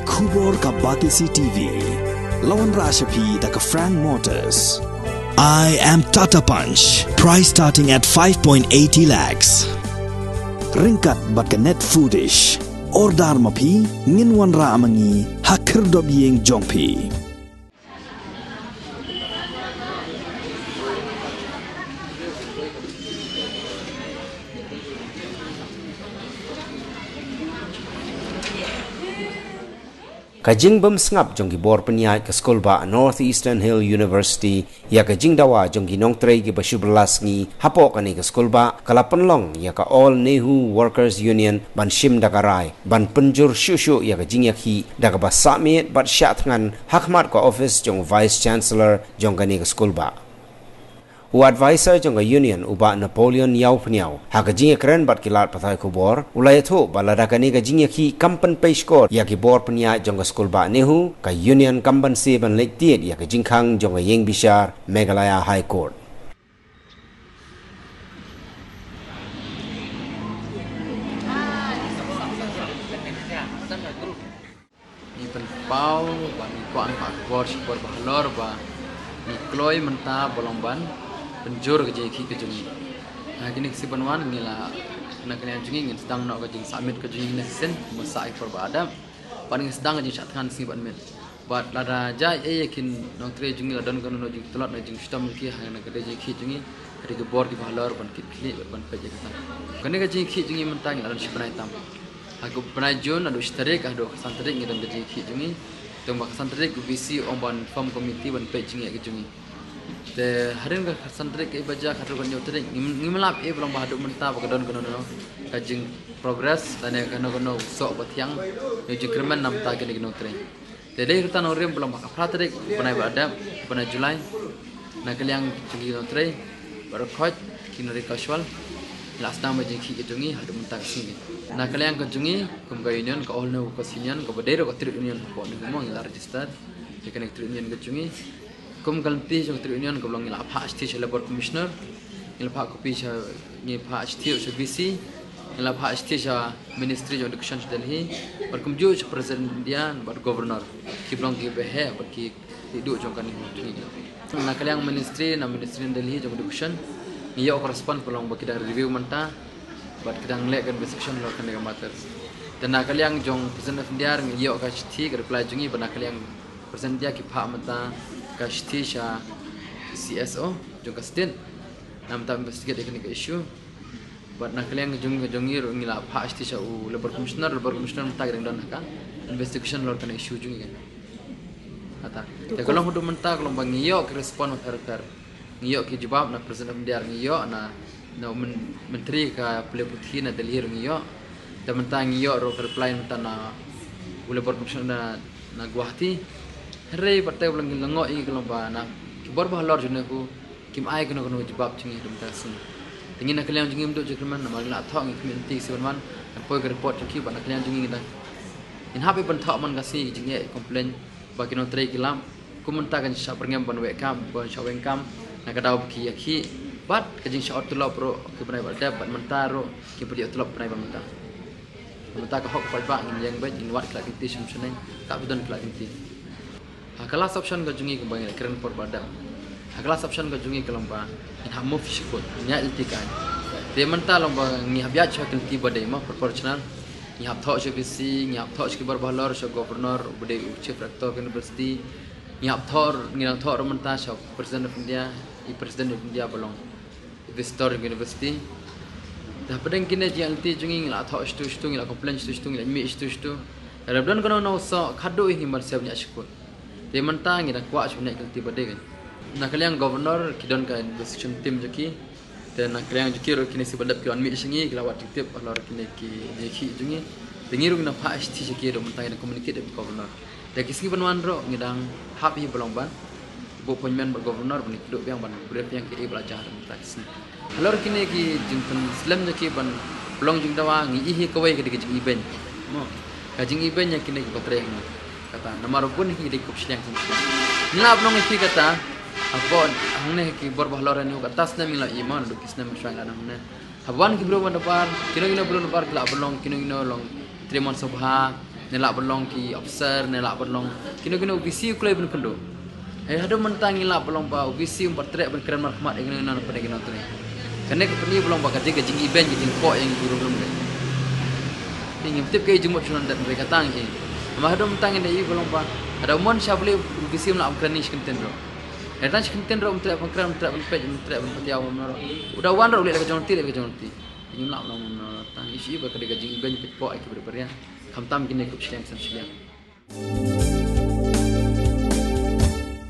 Kubor ka Batisi TV. Lawan Rashapi da ka Frank Motors. I am Tata Punch. Price starting at 5.80 lakhs. Ringkat bat ka net foodish. Ordar mapi nginwan ra amangi hakir dob yeng jongpi. Kajing bem sengap jong ki bor peniai ke skol ba Northeastern Hill University ya kajing dawa jong ki nong trei ki basu berlas ngi hapo kani ke skol ba kala penlong ya ka All Nehu Workers Union ban shim dakarai ban penjur shushu ya kajing ya ki daga ba samit bat syat ngan hakmat ko office jong Vice Chancellor jong kani ke skol ba u advisor jong ka union uba Napoleon Yau Pniau ha kajing keren bat kilat pathai ko bor ulai tho balada kani kajing ki kampan page score ya ki bor pnia jong ka skul ba nehu ka union kampan se ban lek tiet ya kajing khang jong ka yeng bishar Meghalaya High Court ni penpau ba ni kuan pak bor bor bahlor ba ni kloi menta bolongban penjur ke jeki ke jungi ha kini si banwan ngila na kalian jungi ngin sedang nak ke jing summit ke jungi nesen masa ikor ba adam paling sedang ke jing syatkan si ban met bat lada ja yakin nong tre jungi ladon kan no jing telot na jing stam ki ha na ke jeki jungi hari ke bor di bahlor ban kit kli ban pe jeki tan kene ke jeki jungi menta ngila si banai tam aku pernah jon adu istarik adu santarik ngidan ke jeki jungi tong bak santarik VC omban form committee ban pe jungi ke jungi te harin ka santrik ke baja khatru kan yotre ngimlap e belum bahadu menta bakadon kono no kajing progress dan kono sok bathyang yo jikremen nam ta kini no tre te dei rutan orem belum bak pratrik banai bada banai Julai na kaliang jungi no tre baru khoj kinari casual last time jing ki jungi hadu menta singi na kaliang ka jungi kum ga union ka all no ka sinian ka badero ka tri union ko ni mo ngi register te connect tri union ka jungi kum kalti jong tri union ko long ila pha sti labor commissioner ila pha kopi cha ni pha sti so VC ila pha sti cha ministry of education Delhi और kum jo president dia bar governor ki blong ki be hai bar ki du jong kan ni na kaliang ministry Delhi jong education ni yo correspond pelong ba kita review menta bat kita nglek kan section lo kan ga matter dan na kaliang jong president of india ni yo ka sti ka reply jongi bana kaliang president dia ki pha menta Kastisha CSO juga student nam ta investigate ini ke issue buat nak kalian jongi ngila pha Kastisha u labor commissioner menta gedang don ka investigation lor kan issue jungi kan ata te kalau hudu menta kalau bangiyo ke respond ter ngiyo ki jawab na president dia ngiyo na menteri ka peleputhi na Delhi ngiyo te menta ngiyo ro reply menta na labor commissioner na Guwahati Hei, partai ulang lengo ini kalau bana, kibor bahalor jene ku, kim ai kena jawab cungi dum tasun. Tingin nak kalian cungi untuk jekreman, nama la thok ngi community sebenman, poi ke report cungi bana kalian cungi kita. In happy ban thok man kasi cungi complain bagi no tray kilam, ku menta kan sya perngam ban wekam, ban sya wengkam, nak kadau ki aki, bat kajing sya otulop pro, ki banai balda bat mentaro, ki pedi otulop banai ban menta. Menta ka hok pai ba ngin yang ba in wat klak inti sumsenen, ka budon klak inti. Kelas option ke jungi kembali keren por badam. Kelas option ke jungi kelomba in hamu fisikut nya iltikan. Dia menta lomba ngi habya chakil ti badai ma proportional. Ngi hab thok VC, ngi hab thok ki barbalor sho governor budai chief rector university. Ngi hab thok ngi lang thok menta sho president of India, I president of India belong. Visitor university. Dah pedang kini JLT jungi ngi la thok stu ngi la complain stu ngi la mi stu. Rabdan kono no so khadu hi mar sab nya shikut. Dia mentang ina kuat sebenarnya kalau tiba deh kan. Nak kalian governor kidon kan investigation team joki dan nak kalian joki ro kini sebab kian mi singi kelawat tip alor kini ki jeki jungi. Dengiru kena pak sti joki ro mentang ina communicate dengan governor. Dan kisi banwan ro ngidang happy belongban. Bu penmen governor bani duk yang ban brief yang ki belajar mentang kisi. Alor kini ki jingpen slam joki ban belong jing dawa ngi ihi kawai ke jing event. Mo. Kajing event yang kini ki baterai kata nama pun hi di kupsiang semua. Nilap nong iki kata apa hangne ki bor bahloran ni atas na mila iman do kisna masang ana hamne. Haban ki bro mandapar kino bro mandapar kila belong kino long trimon sabha nelak belong ki officer nelak belong kino visi kulai ben kendo hado mentang ilak belong ba visi trek ben keren marhamat dengan nan pada kino tu kene kepeni belong ba kajing event kajing ko yang guru belum ke ingin tip ke jumut sunan dan mereka tang ki hado mentang ini belong ba ada mon syabli visi melak keren ni skinten ro dan skinten ro trek ben keren trek ben pej trek ben patiaw menoro udah wan ro lek ke jonti ingin lak belong menoro tang isi ba kajing event ko ai ki berperia Kamtam kini kup siang.